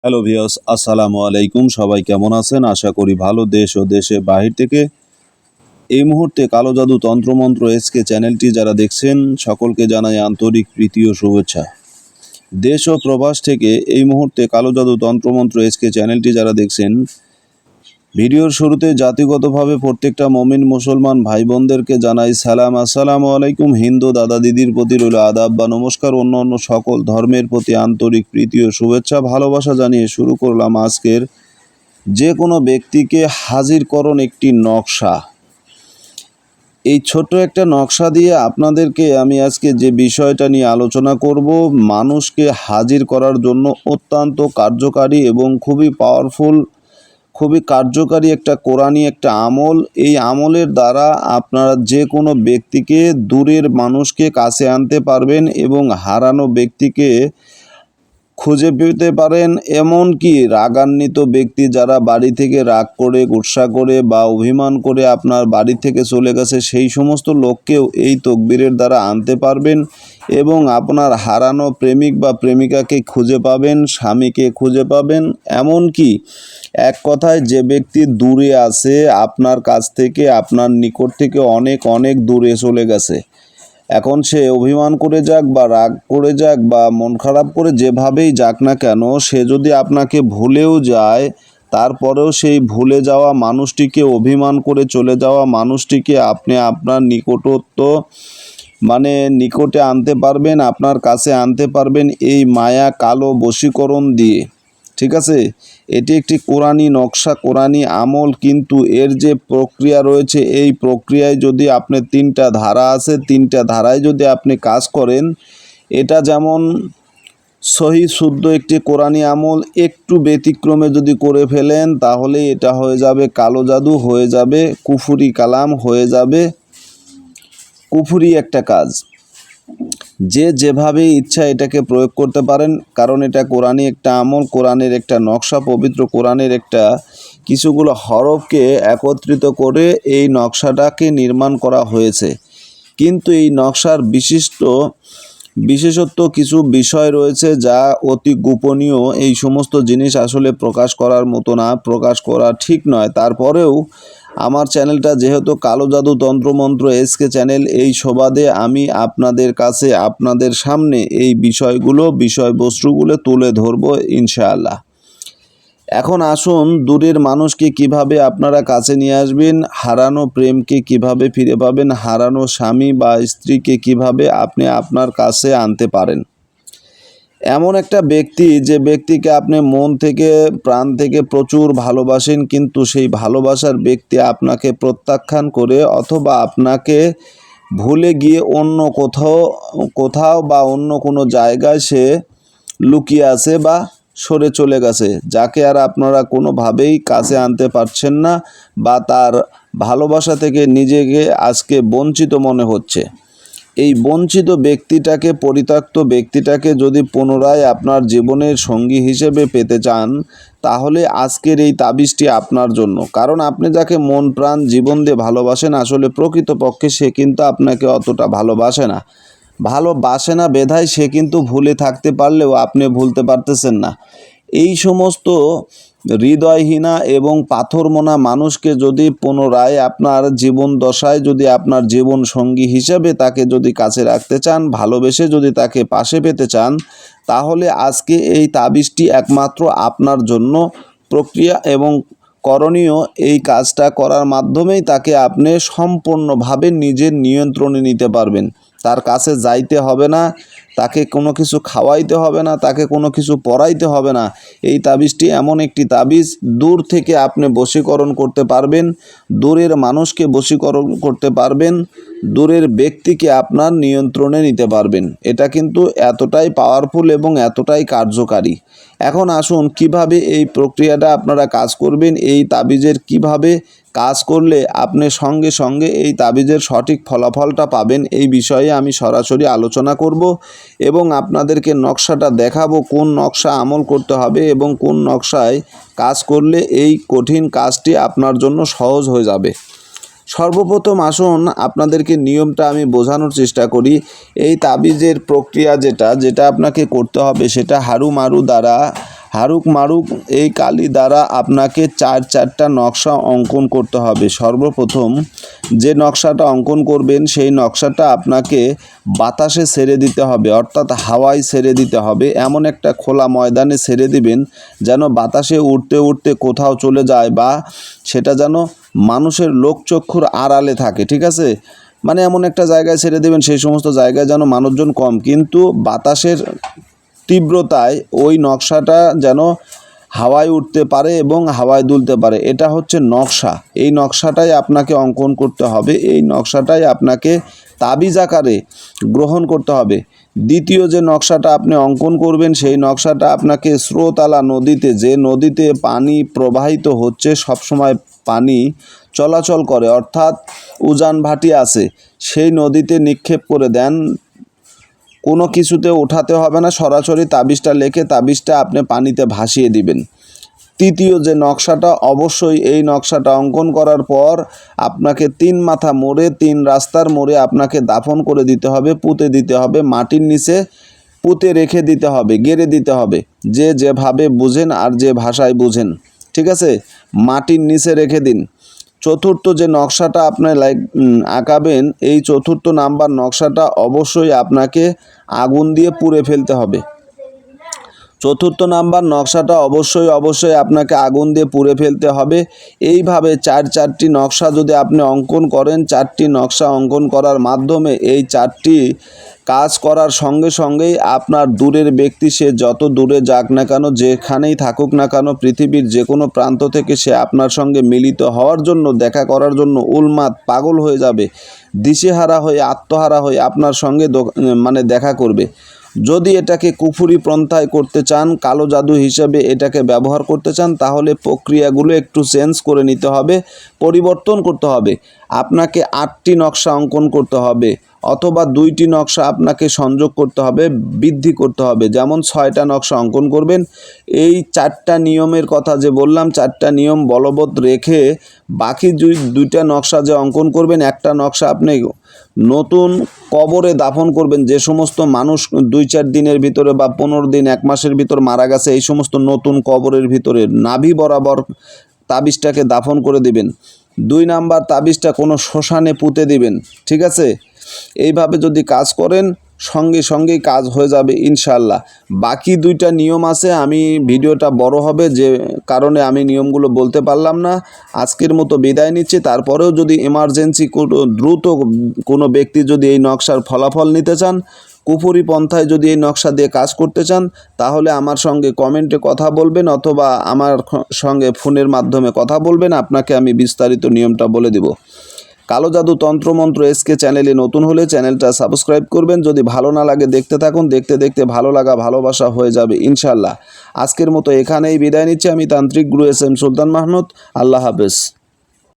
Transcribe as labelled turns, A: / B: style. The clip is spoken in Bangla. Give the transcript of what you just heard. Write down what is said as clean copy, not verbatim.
A: হ্যালো ভিউয়ার্স, আসসালামু আলাইকুম। সবাই কেমন আছেন? আশা করি ভালো। দেশ ও দেশের বাহির থেকে এই মুহূর্তে কালো জাদু তন্ত্রমন্ত্র এসকে চ্যানেলটি যারা দেখছেন সকলকে জানাই আন্তরিক প্রীতি ও শুভেচ্ছা। দেশ ও প্রবাস থেকে এই মুহূর্তে কালো জাদু তন্ত্রমন্ত্র এসকে চ্যানেলটি যারা দেখছেন, ভিডিওর শুরুতে জাতিগতভাবে প্রত্যেকটা মমিন মুসলমান ভাই বোনদেরকে জানাই সালাম, আসসালামু আলাইকুম। হিন্দু দাদা দিদির প্রতি রইল আদাব বা নমস্কার। অন্য অন্য সকল ধর্মের প্রতি আন্তরিক প্রীতি ও শুভেচ্ছা ভালোবাসা জানিয়ে শুরু করলাম আজকের যে কোনো ব্যক্তিকে হাজিরকরণ একটি নকশা। এই ছোট্ট একটা নকশা দিয়ে আপনাদেরকে আমি আজকে যে বিষয়টা নিয়ে আলোচনা করব, মানুষকে হাজির করার জন্য অত্যন্ত কার্যকারী এবং খুবই পাওয়ারফুল, খুবই কার্যকারী একটা কোরআনী একটা আমল। এই আমলের দ্বারা আপনারা যে কোনো ব্যক্তিকে, দূরের মানুষকে কাছে আনতে পারবেন এবং হারানো ব্যক্তিকে খুঁজে পেতে পারেন। এমনকি রাগান্বিত ব্যক্তি যারা বাড়ি থেকে রাগ করে, গুসা করে বা অভিমান করে আপনার বাড়ি থেকে চলে গেছে, সেই সমস্ত লোককেও এই তকবীরের দ্বারা আনতে পারবেন এবং আপনার হারানো প্রেমিক বা প্রেমিকাকে খুঁজে পাবেন, স্বামীকে খুঁজে পাবেন। এমনকি এক কথায় যে ব্যক্তি দূরে আছে আপনার কাছ থেকে, আপনার নিকট থেকে অনেক অনেক দূরে চলে গেছে, এখন সে অভিমান করে যাক বা রাগ করে যাক বা মন খারাপ করে যেভাবেই যাক না কেন, সে যদি আপনাকে ভুলেও যায়, তারপরেও সেই ভুলে যাওয়া মানুষটিকে, অভিমান করে চলে যাওয়া মানুষটিকে আপনি আপনার নিকটে আনতে পারবেন, আপনার কাছে আনতে পারবেন এই মায়া কালো বশীকরণ দিয়ে। ঠিক আছে, এটি একটি কোরআনী নকশা, কোরআনী আমল, কিন্তু এর যে প্রক্রিয়া রয়েছে, এই প্রক্রিয়ায় যদি আপনি 3টা ধারা আছে, 3টা ধারায় যদি আপনি কাজ করেন, এটা যেমন সহি শুদ্ধ একটি কোরআনী আমল, একটু ব্যতিক্রমে যদি করে ফেলেন তাহলে এটা হয়ে যাবে কালো জাদু, হয়ে যাবে কুফুরি কালাম, হয়ে যাবে কুফুরি একটা কাজ। যে যেভাবে ইচ্ছা এটাকে প্রয়োগ করতে পারেন, কারণ এটা কোরআনী একটা আমল, কোরআনের একটা নকশা, পবিত্র কোরআনের একটা কিছুগুলো হরফকে একত্রিত করে এই নকশাটাকে নির্মাণ করা হয়েছে। কিন্তু এই নকশার বিশেষত্ব কিছু বিষয় রয়েছে যা অতি গোপনীয়। এই সমস্ত জিনিস আসলে প্রকাশ করার মতো না, প্রকাশ করা ঠিক নয়। তারপরেও আমার চ্যানেলটা যেহেতু কালো জাদু তন্ত্রমন্ত্র এসকে চ্যানেল, এই সুবাদে আমি আপনাদের কাছে, আপনাদের সামনে এই বিষয়বস্তুগুলো তুলে ধরবো ইনশাআল্লাহ। এখন আসুন, দূরের মানুষকে কিভাবে আপনারা কাছে নিয়ে আসবেন, হারানো প্রেমকে কিভাবে ফিরে পাবেন, হারানো স্বামী বা স্ত্রীকে কিভাবে আপনি আপনার কাছে আনতে পারেন। এমন একটা ব্যক্তি, যে ব্যক্তিকে আপনি মন থেকে, প্রাণ থেকে প্রচুর ভালোবাসেন, কিন্তু সেই ভালোবাসার ব্যক্তি আপনাকে প্রত্যাখ্যান করে অথবা আপনাকে ভুলে গিয়ে অন্য কোথাও বা অন্য কোনো জায়গায় সে লুকিয়ে আছে বা সরে চলে গেছে, যাকে আর আপনারা কোনোভাবেই কাছে আনতে পারছেন না, বা তার ভালোবাসা থেকে নিজেকে আজকে বঞ্চিত মনে হচ্ছে। এই বঞ্চিত ব্যক্তিটাকে, পরিত্যক্ত ব্যক্তিটাকে যদি পুনরায় আপনার জীবনের সঙ্গী হিসেবে পেতে চান, তাহলে আজকের এই তাবিজটি আপনার জন্য। কারণ আপনি যাকে মন প্রাণ জীবন দিয়ে ভালোবাসেন, আসলে প্রকৃতপক্ষে সে কিন্তু আপনাকে অতটা ভালোবাসে না বেধায় সে কিন্তু ভুলে থাকতে পারলেও আপনি ভুলতে পারতেছেন না। এই সমস্ত হৃদয়হীনা এবং পাথর মোনা মানুষকে যদি পুনরায় আপনার জীবন দশায়, যদি আপনার জীবন সঙ্গী হিসাবে তাকে যদি কাছে রাখতে চান, ভালোবেসে যদি তাকে পাশে পেতে চান, তাহলে আজকে এই তাবিজটি একমাত্র আপনার জন্য। প্রক্রিয়া এবং করণীয়, এই কাজটা করার মাধ্যমেই তাকে আপনি সম্পূর্ণভাবে নিজের নিয়ন্ত্রণে নিতে পারবেন। তার কাছে যাইতে হবে না, তাকে কোনো কিছু খাওয়াইতে হবে না, তাকে কোনো কিছু পড়াইতে হবে না। এই তাবিজটি এমন একটি তাবিজ, দূর থেকে আপনি বশীকরণ করতে পারবেন, দূরের মানুষকে বশীকরণ করতে পারবেন, দূরের ব্যক্তিকে আপনার নিয়ন্ত্রণে নিতে পারবেন। এটা কিন্তু এতটাই পাওয়ারফুল এবং এতটাই কার্যকারী। এখন আসুন, কিভাবে এই প্রক্রিয়াটা আপনারা কাজ করবেন, এই তাবিজের কিভাবে কাজ করলে আপনি সঙ্গে সঙ্গে এই তাবিজের সঠিক ফলাফলটা পাবেন, এই বিষয়ে আমি সরাসরি আলোচনা করব এবং আপনাদেরকে নকশাটা দেখাবো, কোন নকশা আমল করতে হবে এবং কোন নকশায় কাজ করলে এই কঠিন কাজটি আপনার জন্য সহজ হয়ে যাবে। সর্বপ্রথম আসুন আপনাদেরকে নিয়মটা আমি বোঝানোর চেষ্টা করি। এই তাবিজের প্রক্রিয়া যেটা আপনাকে করতে হবে সেটা হারুক মারুক এই কালি দ্বারা আপনাকে চারটা নকশা অঙ্কন করতে হবে। সর্বপ্রথম যে নকশাটা অঙ্কন করবেন সেই নকশাটা আপনাকে বাতাসে ছেড়ে দিতে হবে, অর্থাৎ হাওয়ায় ছেড়ে দিতে হবে। এমন একটা খোলা ময়দানে ছেড়ে দিবেন যেন বাতাসে উড়তে উড়তে কোথাও চলে যায়, বা সেটা যেন মানুষের লোকচক্ষুর আড়ালে থাকে, ঠিক আছে? মানে এমন একটা জায়গায় ছেড়ে দেবেন সেই সমস্ত জায়গায় যেন মানুষজন কম, কিন্তু বাতাসের তীব্রতায় ওই নকশাটা যেন হাওয়ায় উঠতে পারে এবং হাওয়ায় দুলতে পারে। এটা হচ্ছে নকশা। এই নকশাটাই আপনাকে অঙ্কন করতে হবে, এই নকশাটাই আপনাকে তাবিজ আকারে গ্রহণ করতে হবে। দ্বিতীয় যে নকশাটা আপনি অঙ্কন করবেন সেই নকশাটা আপনাকে স্রোতালা নদীতে, যে নদীতে পানি প্রবাহিত হচ্ছে, সবসময় পানি চলাচল করে, অর্থাৎ উজান ভাটি আছে, সেই নদীতে নিক্ষেপ করে দেন। কোনো কিছুতে ওঠাতে হবে না, সরাসরি তাবিজটা লেখে তাবিজটা আপনি পানিতে ভাসিয়ে দিবেন। তৃতীয় যে নকশাটা, অবশ্যই এই নকশাটা অঙ্কন করার পর আপনাকে 3 মাথা মোড়ে, 3 রাস্তার মোড়ে আপনাকে দাফন করে দিতে হবে, পুঁতে দিতে হবে, মাটির নিচে পুঁতে রেখে দিতে হবে, গেড়ে দিতে হবে, যে যেভাবে বুঝেন আর যে ভাষায় বুঝেন, ঠিক আছে? মাটির নিচে রেখে দিন। চতুর্থ যে নকশাটা আপনি আঁকাবেন, এই চতুর্থ নাম্বার নকশাটা অবশ্যই আপনাকে আগুন দিয়ে পুড়ে ফেলতে হবে। চতুর্থ নাম্বার নকশাটা অবশ্যই আপনাকে আগুন দিয়ে পুড়ে ফেলতে হবে। এইভাবে চারটি নকশা যদি আপনি অঙ্কন করেন, 4টি নকশা অঙ্কন করার মাধ্যমে এই 4টি কাজ করার সঙ্গে সঙ্গেই আপনার দূরের ব্যক্তি, সে যত দূরে যাক না কেন, যেখানেই থাকুক না কেন, পৃথিবীর যে কোনো প্রান্ত থেকে সে আপনার সঙ্গে মিলিত হওয়ার জন্য, দেখা করার জন্য উন্মাদ পাগল হয়ে যাবে, দিশেহারা হয়ে, আত্মহারা হয়ে আপনার সঙ্গে দেখা করবে। যদি এটাকে কুফরি পন্থায় করতে চান, কালো জাদু হিসেবে এটাকে ব্যবহার করতে চান, তাহলে প্রক্রিয়াগুলো একটু চেঞ্জ করে নিতে হবে, পরিবর্তন করতে হবে। আপনাকে 8টি নকশা অঙ্কন করতে হবে, অথবা 2টি নকশা আপনাকে সংযোগ করতে হবে, বৃদ্ধি করতে হবে। যেমন 6টা নকশা অঙ্কন করবেন। এই 4টা নিয়মের কথা যে বললাম, 4টা নিয়ম বলবৎ রেখে বাকি 2টা নকশা যে অঙ্কন করবেন, একটা নকশা আপনি নতুন কবরে দাফন করবেন। যে সমস্ত মানুষ 2-4 দিনের ভিতরে বা 15 দিন 1 মাসের ভিতর মারা গেছে, এই সমস্ত নতুন কবরের ভিতরে নাভি বরাবর তাবিজটাকে দাফন করে দিবেন। 2 নাম্বার তাবিজটা কোনো শ্মশানে পুঁতে দিবেন, ঠিক আছে? এইভাবে যদি কাজ করেন সঙ্গেই কাজ হয়ে যাবে ইনশাল্লাহ। বাকি 2টা নিয়ম আছে, আমি ভিডিওটা বড় হবে যে কারণে আমি নিয়মগুলো বলতে পারলাম না। আজকের মতো বিদায় নিচ্ছি। তারপরেও যদি এমার্জেন্সি দ্রুত কোনো ব্যক্তি যদি এই নকশার ফলাফল নিতে চান, কুফরি পন্থায় যদি এই নকশা দিয়ে কাজ করতে চান, তাহলে আমার সঙ্গে কমেন্টে কথা বলবেন, অথবা আমার সঙ্গে ফোনের মাধ্যমে কথা বলবেন, আপনাকে আমি বিস্তারিত নিয়মটা বলে দেব। কালো জাদু তন্ত্রমন্ত্র এসকে চ্যানেলে নতুন হলে চ্যানেলটা সাবস্ক্রাইব করবেন। যদি ভালো না লাগে দেখতে থাকুন, দেখতে দেখতে ভালো লাগা ভালোবাসা হয়ে যাবে ইনশাল্লাহ। আজকের মতো এখানেই বিদায় নিচ্ছি। আমি তান্ত্রিক গুরু SM সুলতান মাহমুদ। আল্লাহ হাফেজ।